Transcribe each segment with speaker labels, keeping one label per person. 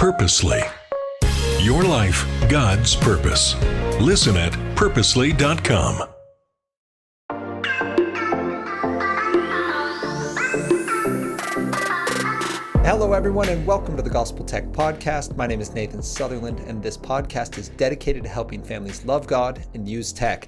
Speaker 1: Purposely. Your life, God's purpose. Listen at purposely.com.
Speaker 2: Hello, everyone, and welcome to the Gospel Tech Podcast. My name is Nathan Sutherland, and this podcast is dedicated to helping families love God and use tech.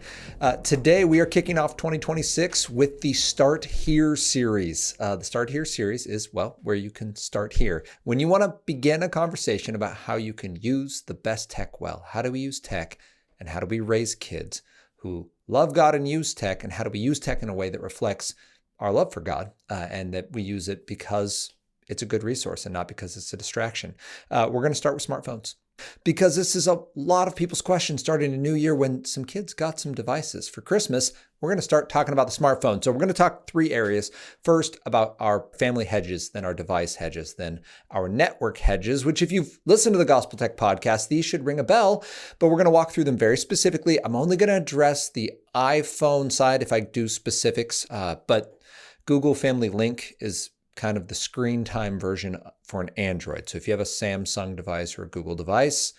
Speaker 2: Today, we are kicking off 2026 with the Start Here series. The Start Here series is, well, where you can start here. When you want to begin a conversation about how you can use the best tech well, how do we use tech, and how do we raise kids who love God and use tech, and how do we use tech in a way that reflects our love for God, and that we use it because it's a good resource and not because it's a distraction. We're going to start with smartphones because this is a lot of people's questions starting a new year when some kids got some devices for Christmas. We're going to start talking about the smartphone. So we're going to talk three areas. First, about our family hedges, then our device hedges, then our network hedges, which if you've listened to the Gospel Tech Podcast, these should ring a bell, but we're going to walk through them very specifically. I'm only going to address the iPhone side if I do specifics, but Google Family Link is kind of the screen time version for an Android. So if you have a Samsung device or a Google device,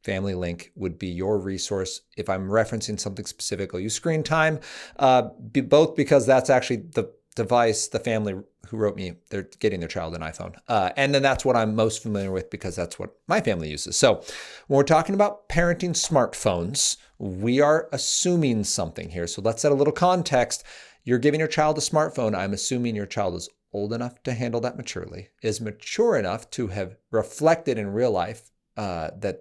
Speaker 2: Family Link would be your resource. If I'm referencing something specific, I'll use screen time, both because that's actually the device, the family who wrote me, they're getting their child an iPhone. And then that's what I'm most familiar with because that's what my family uses. So when we're talking about parenting smartphones, we are assuming something here. So let's set a little context. You're giving your child a smartphone. I'm assuming your child is old enough to handle that maturely, is mature enough to have reflected in real life that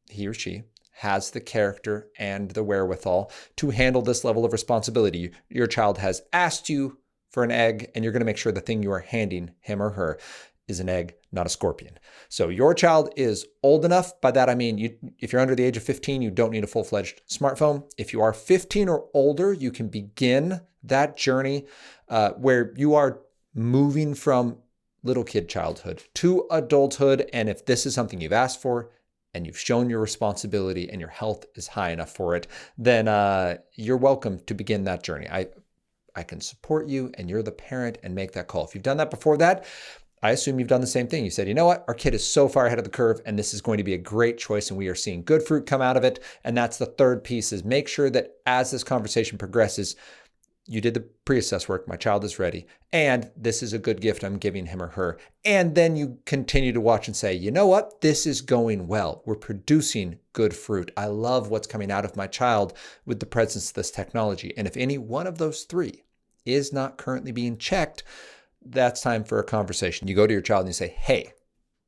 Speaker 2: he or she has the character and the wherewithal to handle this level of responsibility. Your child has asked you for an egg, and you're going to make sure the thing you are handing him or her is an egg, not a scorpion. So your child is old enough. By that, I mean, if you're under the age of 15, you don't need a full-fledged smartphone. If you are 15 or older, you can begin that journey where you are moving from little kid childhood to adulthood. And if this is something you've asked for and you've shown your responsibility and your health is high enough for it, then you're welcome to begin that journey. I can support you, and you're the parent, and make that call. If you've done that before that, I assume you've done the same thing. You said, you know what, our kid is so far ahead of the curve, and this is going to be a great choice, and we are seeing good fruit come out of it. And that's the third piece, is make sure that as this conversation progresses, you did the pre-assess work, my child is ready, and this is a good gift I'm giving him or her. And then you continue to watch and say, you know what, this is going well. We're producing good fruit. I love what's coming out of my child with the presence of this technology. And if any one of those three is not currently being checked, that's time for a conversation. You go to your child and you say, hey,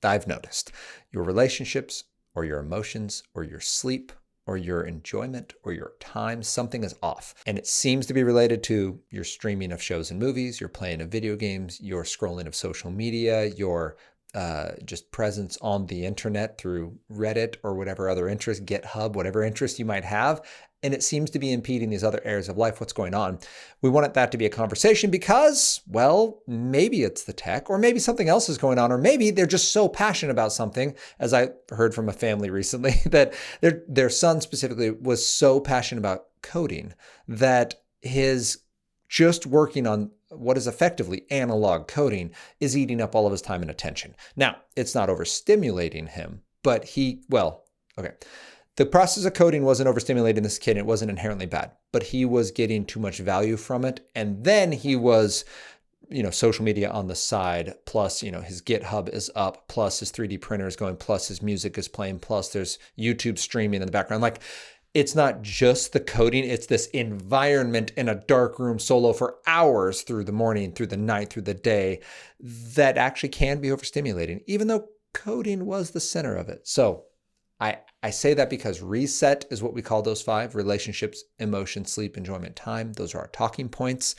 Speaker 2: I've noticed your relationships or your emotions or your sleep or your enjoyment or your time, something is off. And it seems to be related to your streaming of shows and movies, your playing of video games, your scrolling of social media, your just presence on the internet through Reddit or whatever other interest, GitHub, whatever interest you might have. And it seems to be impeding these other areas of life. What's going on? We want that to be a conversation because, well, maybe it's the tech, or maybe something else is going on, or maybe they're just so passionate about something, as I heard from a family recently, that their son specifically was so passionate about coding that his just working on what is effectively analog coding is eating up all of his time and attention. Now, it's not overstimulating him, but okay. The process of coding wasn't overstimulating this kid. It wasn't inherently bad, but he was getting too much value from it. And then he was, social media on the side, plus, his GitHub is up, plus his 3D printer is going, plus his music is playing, plus there's YouTube streaming in the background. Like, it's not just the coding, it's this environment in a dark room solo for hours through the morning, through the night, through the day, that actually can be overstimulating, even though coding was the center of it. So I say that because reset is what we call those five: relationships, emotion, sleep, enjoyment, time. Those are our talking points.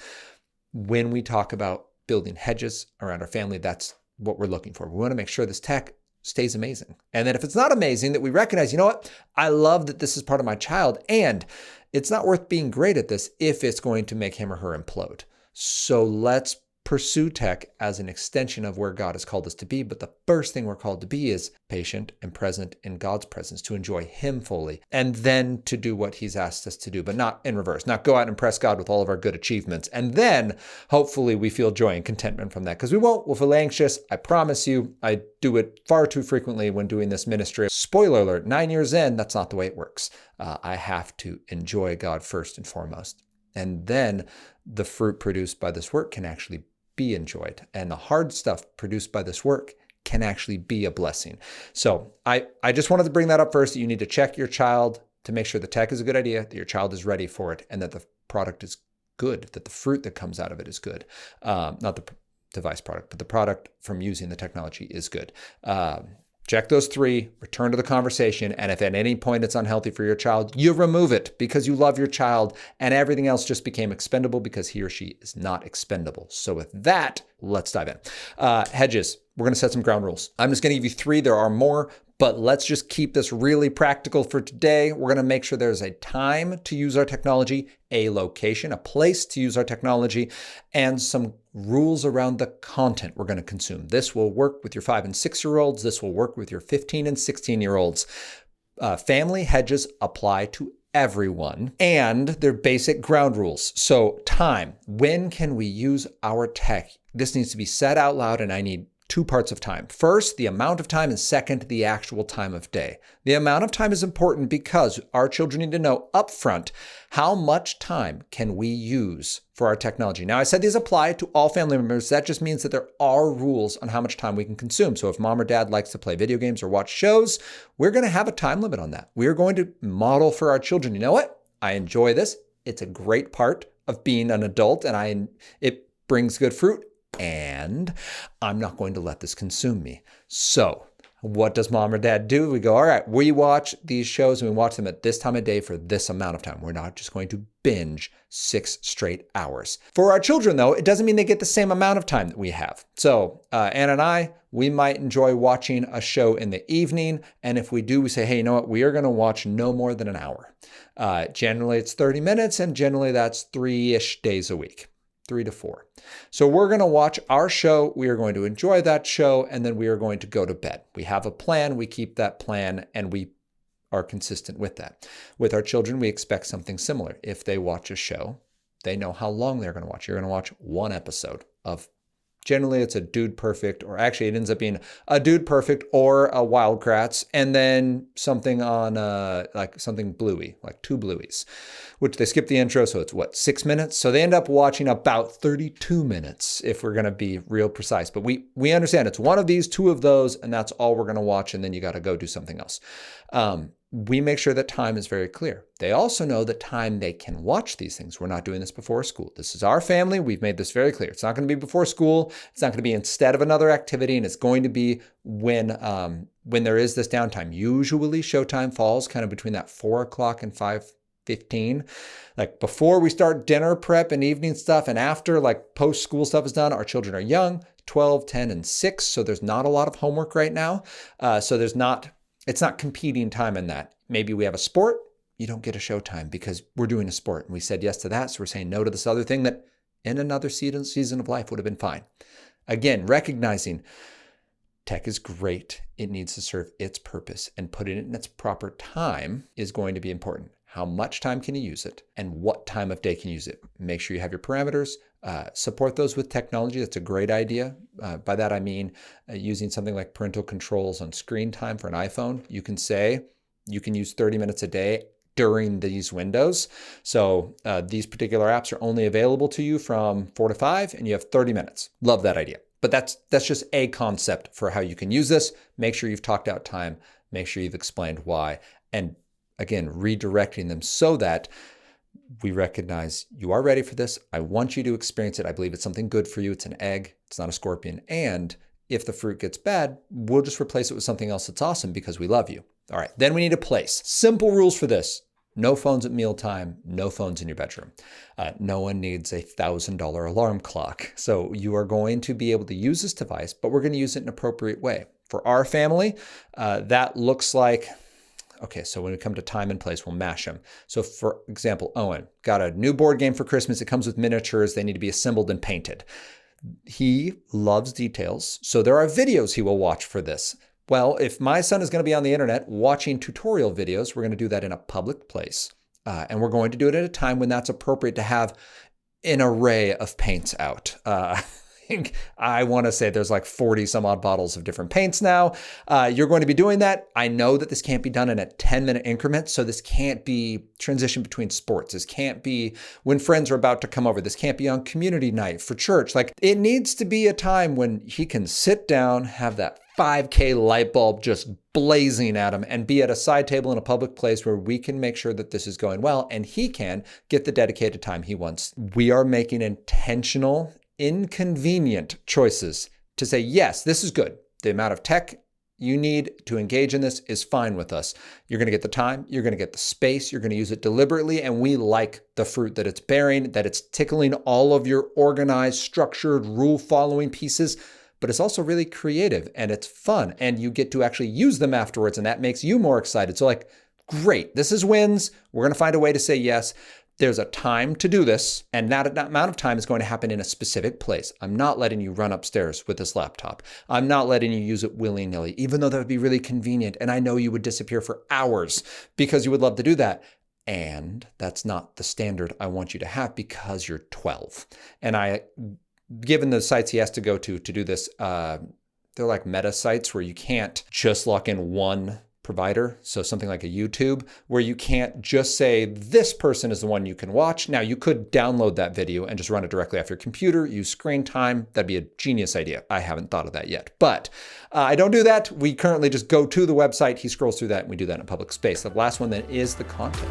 Speaker 2: When we talk about building hedges around our family, that's what we're looking for. We want to make sure this tech stays amazing. And then if it's not amazing, that we recognize, you know what, I love that this is part of my child, and it's not worth being great at this if it's going to make him or her implode. So let's pursue tech as an extension of where God has called us to be. But the first thing we're called to be is patient and present in God's presence, to enjoy Him fully, and then to do what He's asked us to do, but not in reverse, not go out and impress God with all of our good achievements. And then hopefully we feel joy and contentment from that, because we won't. We'll feel anxious. I promise you, I do it far too frequently when doing this ministry. Spoiler alert, 9 years in, that's not the way it works. I have to enjoy God first and foremost. And then the fruit produced by this work can actually be enjoyed. And the hard stuff produced by this work can actually be a blessing. So I just wanted to bring that up first, that you need to check your child to make sure the tech is a good idea, that your child is ready for it, and that the product is good, that the fruit that comes out of it is good. Not the device product, but the product from using the technology is good. Check those three, return to the conversation, and if at any point it's unhealthy for your child, you remove it because you love your child, and everything else just became expendable because he or she is not expendable. So with that, let's dive in. Hedges, we're going to set some ground rules. I'm just going to give you three. There are more, but let's just keep this really practical for today. We're going to make sure there's a time to use our technology, a location, a place to use our technology, and some rules around the content we're going to consume. This will work with your 5 and 6-year-olds. This will work with your 15 and 16-year-olds. Family hedges apply to everyone, and they're basic ground rules. So time, when can we use our tech? This needs to be said out loud, and I need 2 parts of time. First, the amount of time, and second, the actual time of day. The amount of time is important because our children need to know upfront how much time can we use for our technology. Now, I said these apply to all family members. That just means that there are rules on how much time we can consume. So if mom or dad likes to play video games or watch shows, we're going to have a time limit on that. We're going to model for our children, you know what? I enjoy this. It's a great part of being an adult, and it brings good fruit. And I'm not going to let this consume me. So what does mom or dad do? We go, all right, we watch these shows and we watch them at this time of day for this amount of time. We're not just going to binge 6 straight hours. For our children, though, it doesn't mean they get the same amount of time that we have. So Anna and I, we might enjoy watching a show in the evening. And if we do, we say, hey, you know what? We are going to watch no more than an hour. Generally, it's 30 minutes, and generally that's 3-ish days a week. 3 to 4. So we're going to watch our show. We are going to enjoy that show, and then we are going to go to bed. We have a plan. We keep that plan, and we are consistent with that. With our children, we expect something similar. If they watch a show, they know how long they're going to watch. You're going to watch 1 episode of, generally it's a Dude Perfect, or actually it ends up being a Dude Perfect or a Wildcrats, and then something on like something bluey, like 2 blueies, which they skip the intro. So it's 6 minutes. So they end up watching about 32 minutes if we're going to be real precise. But we understand it's one of these, 2 of those, and that's all we're going to watch. And then you got to go do something else. We make sure that time is very clear. They also know the time they can watch these things. We're not doing this before school. This is our family. We've made this very clear. It's not going to be before school. It's not going to be instead of another activity. And it's going to be when there is this downtime. Usually showtime falls kind of between that 4 o'clock and 5:15. Like before we start dinner prep and evening stuff, and after like post-school stuff is done, our children are young, 12, 10, and 6. So there's not a lot of homework right now. It's not competing time in that. Maybe we have a sport, you don't get a showtime because we're doing a sport. And we said yes to that. So we're saying no to this other thing that in another season of life would have been fine. Again, recognizing tech is great. It needs to serve its purpose, and putting it in its proper time is going to be important. How much time can you use it, and what time of day can you use it? Make sure you have your parameters. Support those with technology. That's a great idea. By that, I mean using something like parental controls on screen time for an iPhone. You can say you can use 30 minutes a day during these windows. So these particular apps are only available to you from 4 to 5, and you have 30 minutes. Love that idea. But that's just a concept for how you can use this. Make sure you've talked out time. Make sure you've explained why. And again, redirecting them so that we recognize you are ready for this. I want you to experience it. I believe it's something good for you. It's an egg. It's not a scorpion. And if the fruit gets bad, we'll just replace it with something else that's awesome because we love you. All right. Then we need a place. Simple rules for this. No phones at mealtime. No phones in your bedroom. No one needs a $1,000 alarm clock. So you are going to be able to use this device, but we're going to use it in an appropriate way. For our family, that looks like, okay, so when we come to time and place, we'll mash them. So for example, Owen got a new board game for Christmas. It comes with miniatures. They need to be assembled and painted. He loves details. So there are videos he will watch for this. Well, if my son is going to be on the internet watching tutorial videos, we're going to do that in a public place. And we're going to do it at a time when that's appropriate to have an array of paints out. I want to say there's like 40 some odd bottles of different paints now. You're going to be doing that. I know that this can't be done in a 10-minute increment. So this can't be transition between sports. This can't be when friends are about to come over. This can't be on community night for church. Like, it needs to be a time when he can sit down, have that 5K light bulb just blazing at him, and be at a side table in a public place where we can make sure that this is going well and he can get the dedicated time he wants. We are making intentional, inconvenient choices to say, yes, this is good. The amount of tech you need to engage in this is fine with us. You're going to get the time, you're going to get the space, you're going to use it deliberately, and we like the fruit that it's bearing, that it's tickling all of your organized, structured, rule-following pieces. But it's also really creative and it's fun, and you get to actually use them afterwards, and that makes you more excited. So like, great, this is wins. We're going to find a way to say yes. There's a time to do this, and that amount of time is going to happen in a specific place. I'm not letting you run upstairs with this laptop. I'm not letting you use it willy-nilly, even though that would be really convenient. And I know you would disappear for hours because you would love to do that. And that's not the standard I want you to have because you're 12. And given the sites he has to go to do this, they're like meta sites where you can't just lock in one provider. So something like a YouTube, where you can't just say, this person is the one you can watch. Now, you could download that video and just run it directly off your computer, use screen time. That'd be a genius idea. I haven't thought of that yet, but I don't do that. We currently just go to the website. He scrolls through that and we do that in a public space. The last one then is the content.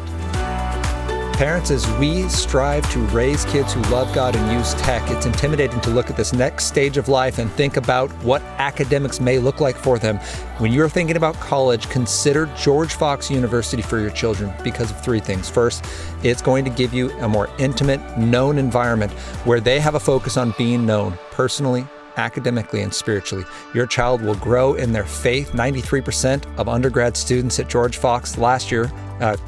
Speaker 2: Parents, as we strive to raise kids who love God and use tech, it's intimidating to look at this next stage of life and think about what academics may look like for them. When you're thinking about college, consider George Fox University for your children because of three things. First, it's going to give you a more intimate, known environment where they have a focus on being known personally, academically, and spiritually. Your child will grow in their faith. 93% of undergrad students at George Fox last year,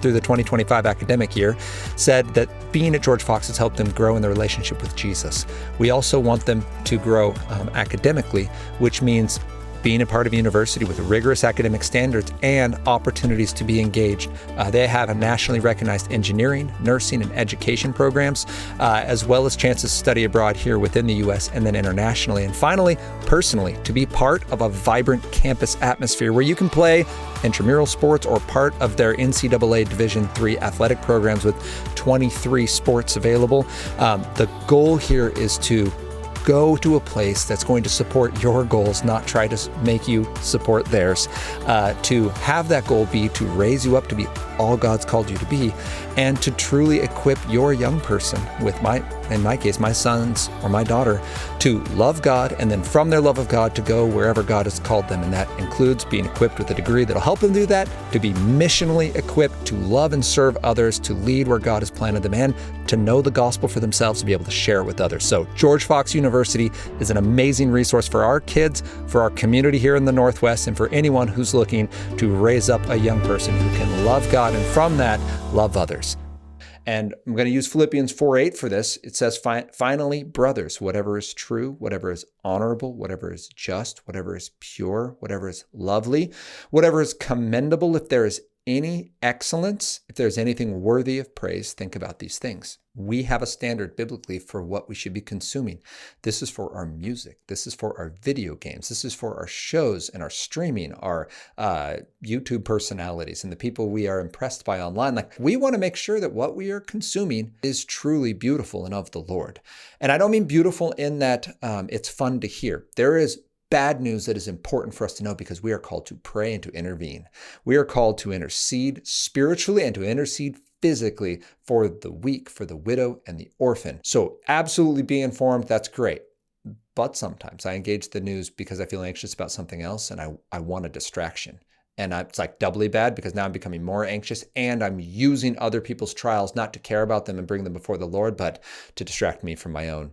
Speaker 2: through the 2025 academic year, said that being at George Fox has helped them grow in their relationship with Jesus. We also want them to grow academically, which means being a part of a university with rigorous academic standards and opportunities to be engaged. They have a nationally recognized engineering, nursing, and education programs, as well as chances to study abroad here within the U.S. and then internationally. And finally, personally, to be part of a vibrant campus atmosphere where you can play intramural sports or part of their NCAA Division III athletic programs with 23 sports available. The goal here is to go to a place that's going to support your goals, not try to make you support theirs. To have that goal be to raise you up to be all God's called you to be, and to truly equip your young person with in my case, my sons or my daughter, to love God, and then from their love of God to go wherever God has called them. And that includes being equipped with a degree that'll help them do that, to be missionally equipped to love and serve others, to lead where God has planted them, and to know the gospel for themselves, to be able to share it with others. So George Fox University is an amazing resource for our kids, for our community here in the Northwest, and for anyone who's looking to raise up a young person who can love God and from that, love others. And I'm going to use Philippians 4:8 for this. It says, finally, brothers, whatever is true, whatever is honorable, whatever is just, whatever is pure, whatever is lovely, whatever is commendable, if there is any excellence, if there's anything worthy of praise, think about these things. We have a standard biblically for what we should be consuming. This is for our music. This is for our video games. This is for our shows and our streaming, our YouTube personalities, and the people we are impressed by online. Like, we want to make sure that what we are consuming is truly beautiful and of the Lord. And I don't mean beautiful in that it's fun to hear. There is bad news that is important for us to know, because we are called to pray and to intervene. We are called to intercede spiritually and to intercede physically for the weak, for the widow and the orphan. So absolutely be informed. That's great. But sometimes I engage the news because I feel anxious about something else, and I want a distraction. And it's like doubly bad, because now I'm becoming more anxious and I'm using other people's trials not to care about them and bring them before the Lord, but to distract me from my own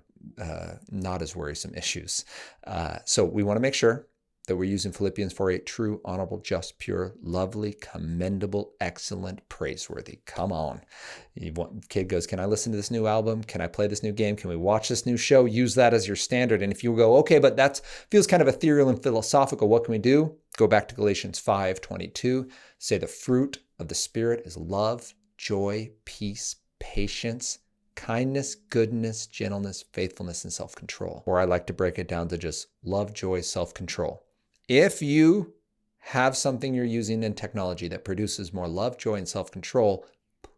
Speaker 2: not as worrisome issues. So we want to make sure that we're using Philippians 4:8, true, honorable, just, pure, lovely, commendable, excellent, praiseworthy. Come on. Kid goes, can I listen to this new album? Can I play this new game? Can we watch this new show? Use that as your standard. And if you go, okay, but that feels kind of ethereal and philosophical, what can we do? Go back to Galatians 5:22. Say the fruit of the Spirit is love, joy, peace, patience, kindness, goodness, gentleness, faithfulness, and self-control. Or I like to break it down to just love, joy, self-control. If you have something you're using in technology that produces more love, joy, and self-control,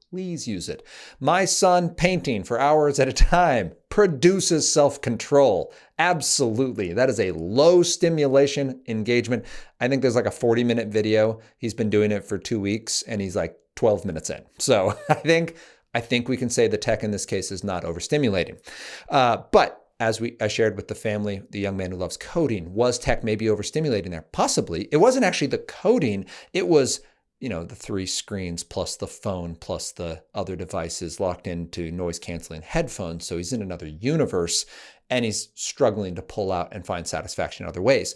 Speaker 2: please use it. My son painting for hours at a time produces self-control. Absolutely. That is a low stimulation engagement. I think there's like a 40-minute video. He's been doing it for 2 weeks and he's like 12 minutes in. So I think we can say the tech in this case is not overstimulating. But as I shared with the family, the young man who loves coding, was tech maybe overstimulating there? Possibly. It wasn't actually the coding. It was, the 3 screens plus the phone plus the other devices locked into noise canceling headphones. So he's in another universe and he's struggling to pull out and find satisfaction in other ways.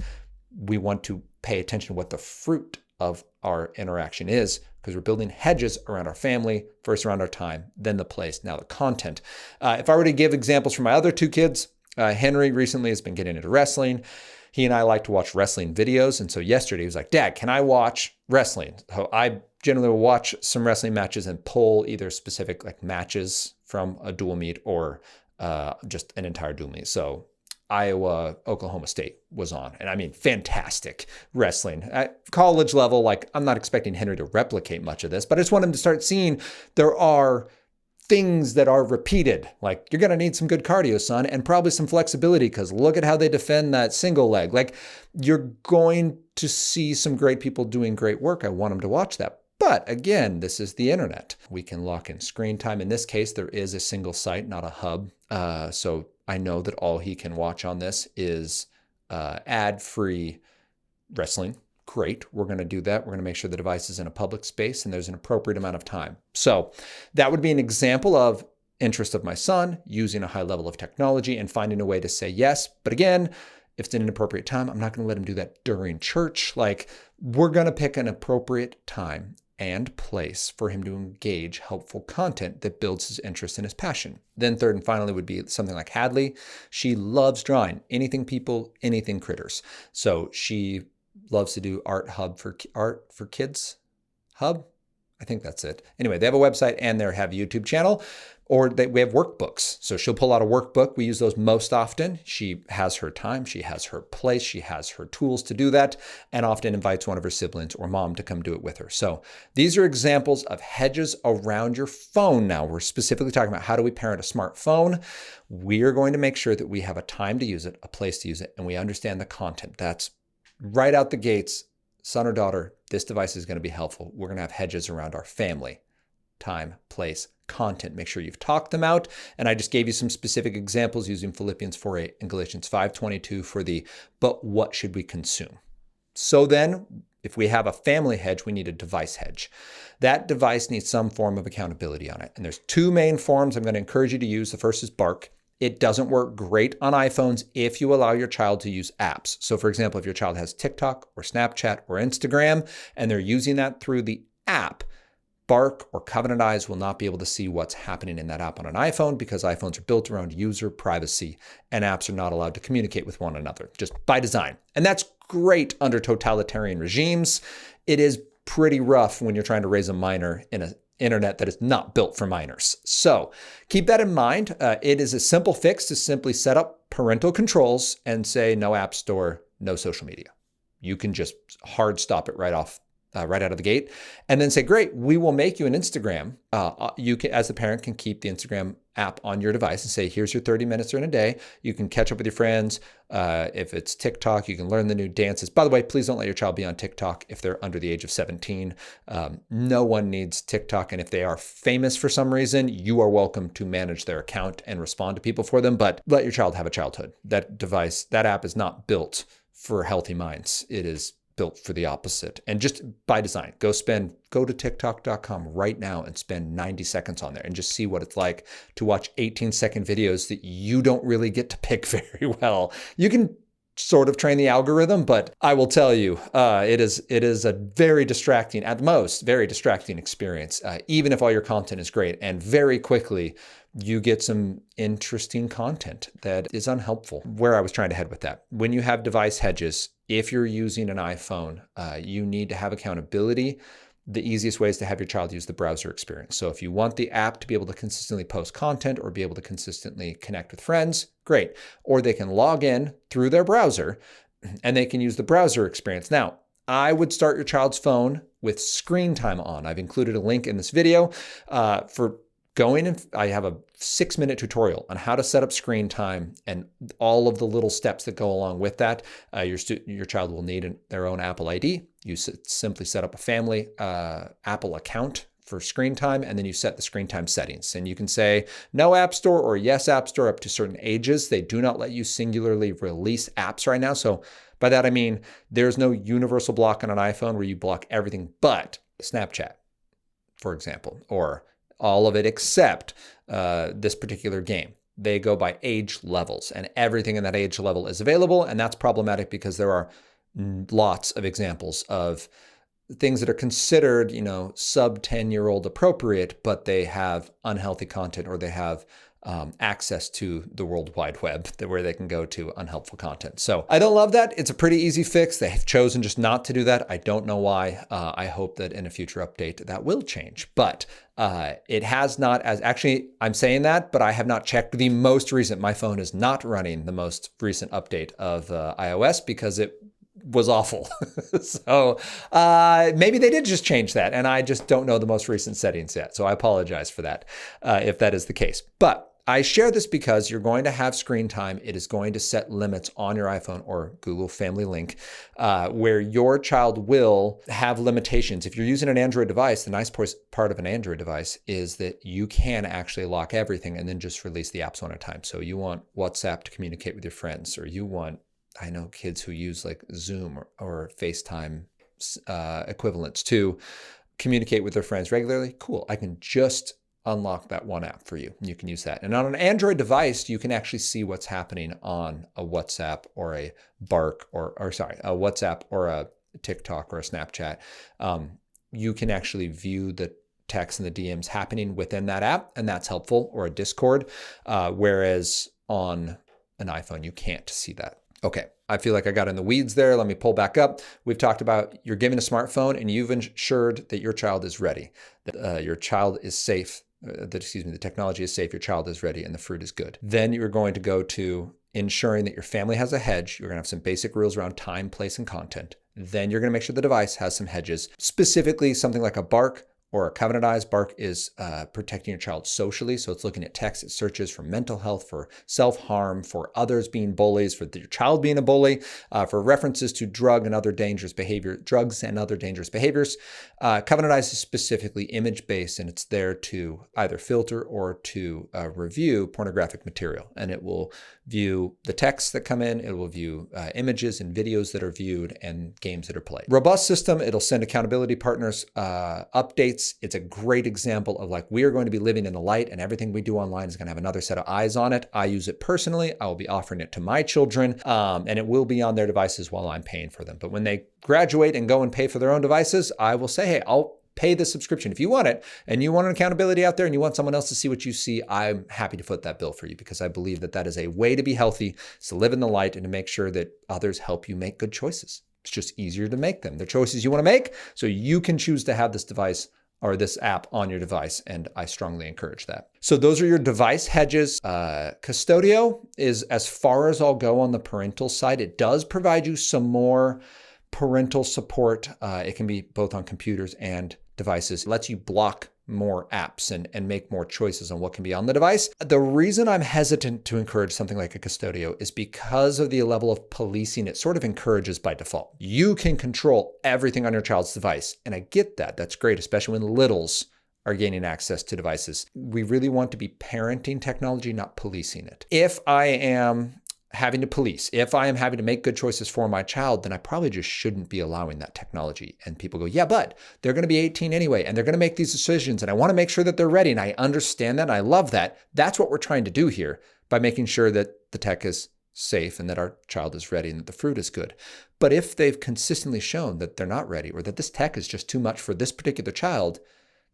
Speaker 2: We want to pay attention to what the fruit of our interaction is, because we're building hedges around our family, first around our time, then the place, now the content. If I were to give examples from my other 2 kids, Henry recently has been getting into wrestling. He and I like to watch wrestling videos. And so yesterday he was like, Dad, can I watch wrestling? So I generally will watch some wrestling matches and pull either specific like matches from a dual meet or just an entire dual meet. So Iowa, Oklahoma State was on. And I mean, fantastic wrestling. At college level, like I'm not expecting Henry to replicate much of this, but I just want him to start seeing there are things that are repeated. Like you're going to need some good cardio, son, and probably some flexibility because look at how they defend that single leg. Like you're going to see some great people doing great work. I want him to watch that. But again, this is the internet. We can lock in screen time. In this case, there is a single site, not a hub. So I know that all he can watch on this is ad-free wrestling. Great. We're going to do that. We're going to make sure the device is in a public space and there's an appropriate amount of time. So that would be an example of interest of my son using a high level of technology and finding a way to say yes. But again, if it's in an appropriate time, I'm not going to let him do that during church. Like we're going to pick an appropriate time and place for him to engage helpful content that builds his interest and his passion. Then third and finally would be something like Hadley. She loves drawing, anything people, anything critters. So she loves to do art for kids hub. I think that's it. Anyway, they have a website and they have a YouTube channel, or we have workbooks. So she'll pull out a workbook. We use those most often. She has her time. She has her place. She has her tools to do that, and often invites one of her siblings or mom to come do it with her. So these are examples of hedges around your phone. Now we're specifically talking about how do we parent a smartphone. We are going to make sure that we have a time to use it, a place to use it, and we understand the content. That's right out the gates. Son or daughter, this device is going to be helpful. We're going to have hedges around our family, time, place, content. Make sure you've talked them out. And I just gave you some specific examples using Philippians 4:8 and Galatians 5:22 for the, but what should we consume? So then, if we have a family hedge, we need a device hedge. That device needs some form of accountability on it. And there's 2 main forms I'm going to encourage you to use. The first is Bark. It doesn't work great on iPhones if you allow your child to use apps. So for example, if your child has TikTok or Snapchat or Instagram, and they're using that through the app, Bark or Covenant Eyes will not be able to see what's happening in that app on an iPhone because iPhones are built around user privacy and apps are not allowed to communicate with one another, just by design. And that's great under totalitarian regimes. It is pretty rough when you're trying to raise a minor in an internet that is not built for minors. So keep that in mind. It is a simple fix to simply set up parental controls and say no app store, no social media. You can just hard stop it right out of the gate, and then say, great, we will make you an Instagram. You can, as the parent, can keep the Instagram app on your device and say, here's your 30 minutes during a day. You can catch up with your friends. If it's TikTok, you can learn the new dances. By the way, please don't let your child be on TikTok if they're under the age of 17. No one needs TikTok. And if they are famous for some reason, you are welcome to manage their account and respond to people for them. But let your child have a childhood. That device, that app is not built for healthy minds. It is built for the opposite. And just by design, go to TikTok.com right now and spend 90 seconds on there and just see what it's like to watch 18-second videos that you don't really get to pick very well. You can sort of train the algorithm, but I will tell you, it is a very distracting, at most, very distracting experience, even if all your content is great. And very quickly, you get some interesting content that is unhelpful. Where I was trying to head with that. When you have device hedges, if you're using an iPhone, you need to have accountability. The easiest way is to have your child use the browser experience. So if you want the app to be able to consistently post content or be able to consistently connect with friends, great. Or they can log in through their browser and they can use the browser experience. Now, I would start your child's phone with screen time on. I've included a link in this video for going in. I have a 6-minute tutorial on how to set up screen time and all of the little steps that go along with that. Your child will need their own Apple ID. You simply set up a family Apple account for screen time, and then you set the screen time settings. And you can say no App Store or yes App Store up to certain ages. They do not let you singularly release apps right now. So by that, I mean, there's no universal block on an iPhone where you block everything but Snapchat, for example, or all of it except this particular game. They go by age levels, and everything in that age level is available. And that's problematic because there are lots of examples of things that are considered, sub 10-year-old appropriate, but they have unhealthy content or they have access to the World Wide Web where they can go to unhelpful content. So I don't love that. It's a pretty easy fix. They have chosen just not to do that. I don't know why. I hope that in a future update that will change, but it has not. As actually, I'm saying that, but I have not checked the most recent. My phone is not running the most recent update of iOS because it was awful. So maybe they did just change that, and I just don't know the most recent settings yet. So I apologize for that if that is the case. But I share this because you're going to have screen time. It is going to set limits on your iPhone or Google Family Link where your child will have limitations. If you're using an Android device, the nice part of an Android device is that you can actually lock everything and then just release the apps one at a time. So you want WhatsApp to communicate with your friends, or you want, I know kids who use like Zoom or FaceTime equivalents to communicate with their friends regularly. Cool. I can just unlock that one app for you. You can use that. And on an Android device, you can actually see what's happening on a WhatsApp or a Bark a WhatsApp or a TikTok or a Snapchat. You can actually view the text and the DMs happening within that app, and that's helpful, or a Discord, whereas on an iPhone, you can't see that. Okay, I feel like I got in the weeds there. Let me pull back up. We've talked about you're given a smartphone and you've ensured that your child is ready, that your child is safe, the technology is safe, your child is ready, and the fruit is good. Then you're going to go to ensuring that your family has a hedge. You're going to have some basic rules around time, place, and content. Then you're going to make sure the device has some hedges, specifically something like a Bark or a covenant-ized. Bark is protecting your child socially. So it's looking at text, it searches for mental health, for self-harm, for others being bullies, for your child being a bully, for references to drugs and other dangerous behaviors. Covenant-ized is specifically image-based, and it's there to either filter or to review pornographic material. And it will view the texts that come in, it will view images and videos that are viewed and games that are played. Robust system, it'll send accountability partners updates. It's a great example of like, we are going to be living in the light, and everything we do online is going to have another set of eyes on it. I use it personally. I will be offering it to my children, and it will be on their devices while I'm paying for them. But when they graduate and go and pay for their own devices, I will say, hey, I'll pay the subscription. If you want it and you want an accountability out there and you want someone else to see what you see, I'm happy to foot that bill for you, because I believe that that is a way to be healthy, is to live in the light and to make sure that others help you make good choices. It's just easier to make them. They're choices you want to make, so you can choose to have this device or this app on your device, and I strongly encourage that. So those are your device hedges. Custodio is as far as I'll go on the parental side. It does provide you some more parental support. It can be both on computers and devices. It lets you block more apps and make more choices on what can be on the device. The reason I'm hesitant to encourage something like a Custodio is because of the level of policing it sort of encourages by default. You can control everything on your child's device, and I get that. That's great, especially when littles are gaining access to devices. We really want to be parenting technology, not policing it. If I am having to police, if I am having to make good choices for my child, then I probably just shouldn't be allowing that technology. And people go, yeah, but they're going to be 18 anyway, and they're going to make these decisions, and I want to make sure that they're ready. And I understand that. And I love that. That's what we're trying to do here by making sure that the tech is safe and that our child is ready and that the fruit is good. But if they've consistently shown that they're not ready or that this tech is just too much for this particular child,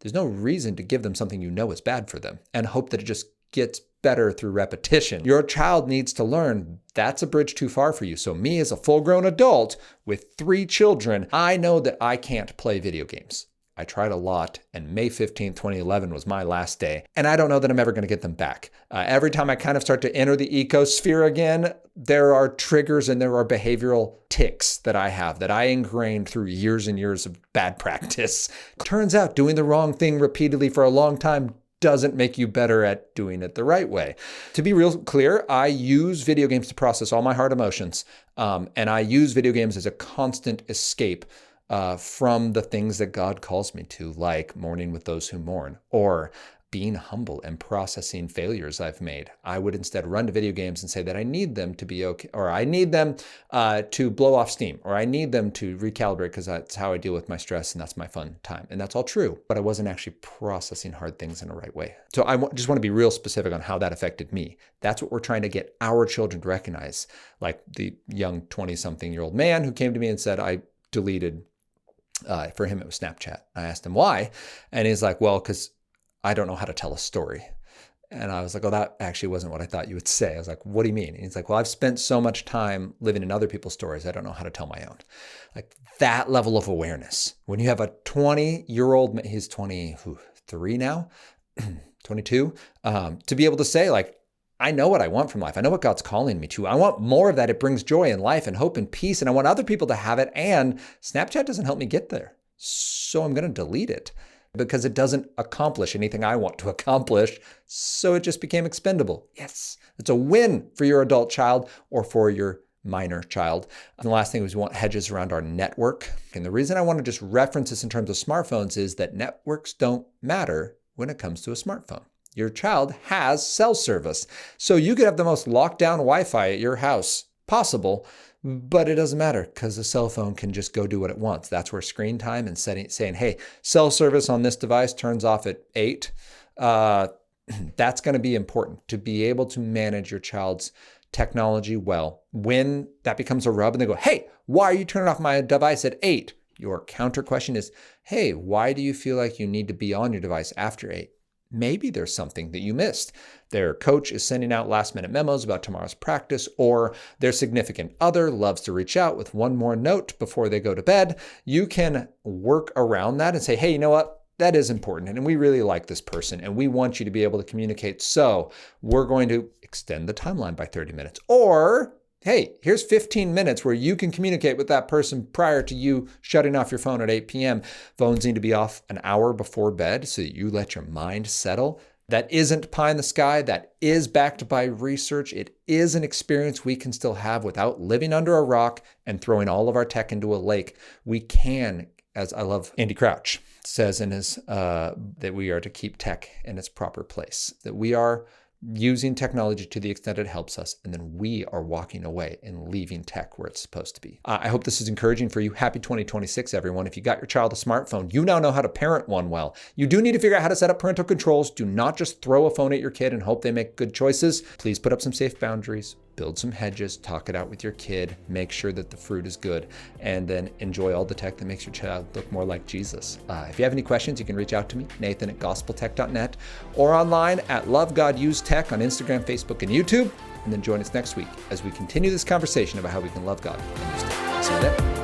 Speaker 2: there's no reason to give them something you know is bad for them and hope that it just gets better through repetition. Your child needs to learn that's a bridge too far for you. So me as a full-grown adult with 3 children, I know that I can't play video games. I tried a lot, and May 15th, 2011 was my last day, and I don't know that I'm ever going to get them back. Every time I kind of start to enter the ecosphere again, there are triggers and there are behavioral tics that I have that I ingrained through years and years of bad practice. Turns out doing the wrong thing repeatedly for a long time doesn't make you better at doing it the right way. To be real clear, I use video games to process all my hard emotions, and I use video games as a constant escape from the things that God calls me to, like mourning with those who mourn, or being humble and processing failures I've made. I would instead run to video games and say that I need them to be okay, or I need them to blow off steam, or I need them to recalibrate because that's how I deal with my stress and that's my fun time. And that's all true, but I wasn't actually processing hard things in the right way. So I just want to be real specific on how that affected me. That's what we're trying to get our children to recognize. Like the young 20-something-year-old man who came to me and said, I deleted, for him it was Snapchat. I asked him why, and he's like, well, because I don't know how to tell a story. And I was like, oh, that actually wasn't what I thought you would say. I was like, what do you mean? And he's like, well, I've spent so much time living in other people's stories, I don't know how to tell my own. Like that level of awareness. When you have a 20-year-old, he's 23 now, 22, to be able to say like, I know what I want from life. I know what God's calling me to. I want more of that. It brings joy in life and hope and peace. And I want other people to have it. And Snapchat doesn't help me get there. So I'm going to delete it because it doesn't accomplish anything I want to accomplish. So it just became expendable. Yes, it's a win for your adult child or for your minor child. And the last thing is we want hedges around our network. And the reason I want to just reference this in terms of smartphones is that networks don't matter when it comes to a smartphone. Your child has cell service. So you could have the most locked down Wi-Fi at your house possible, but it doesn't matter because the cell phone can just go do what it wants. That's where screen time and saying, hey, cell service on this device turns off at 8. That's going to be important to be able to manage your child's technology well. When that becomes a rub and they go, hey, why are you turning off my device at 8? Your counter question is, hey, why do you feel like you need to be on your device after 8? Maybe there's something that you missed. Their coach is sending out last-minute memos about tomorrow's practice, or their significant other loves to reach out with one more note before they go to bed. You can work around that and say, hey, you know what? That is important, and we really like this person, and we want you to be able to communicate. So we're going to extend the timeline by 30 minutes. Or hey, here's 15 minutes where you can communicate with that person prior to you shutting off your phone at 8 p.m. Phones need to be off an hour before bed so that you let your mind settle. That isn't pie in the sky. That is backed by research. It is an experience we can still have without living under a rock and throwing all of our tech into a lake. We can, as I love Andy Crouch says in his, that we are to keep tech in its proper place, that we are using technology to the extent it helps us, and then we are walking away and leaving tech where it's supposed to be. I hope this is encouraging for you. Happy 2026, everyone. If you got your child a smartphone, you now know how to parent one well. You do need to figure out how to set up parental controls. Do not just throw a phone at your kid and hope they make good choices. Please put up some safe boundaries, build some hedges, talk it out with your kid, make sure that the fruit is good, and then enjoy all the tech that makes your child look more like Jesus. If you have any questions, you can reach out to me, Nathan@gospeltech.net, or online at Love God Use Tech on Instagram, Facebook, and YouTube. And then join us next week as we continue this conversation about how we can love God and use tech. See you then.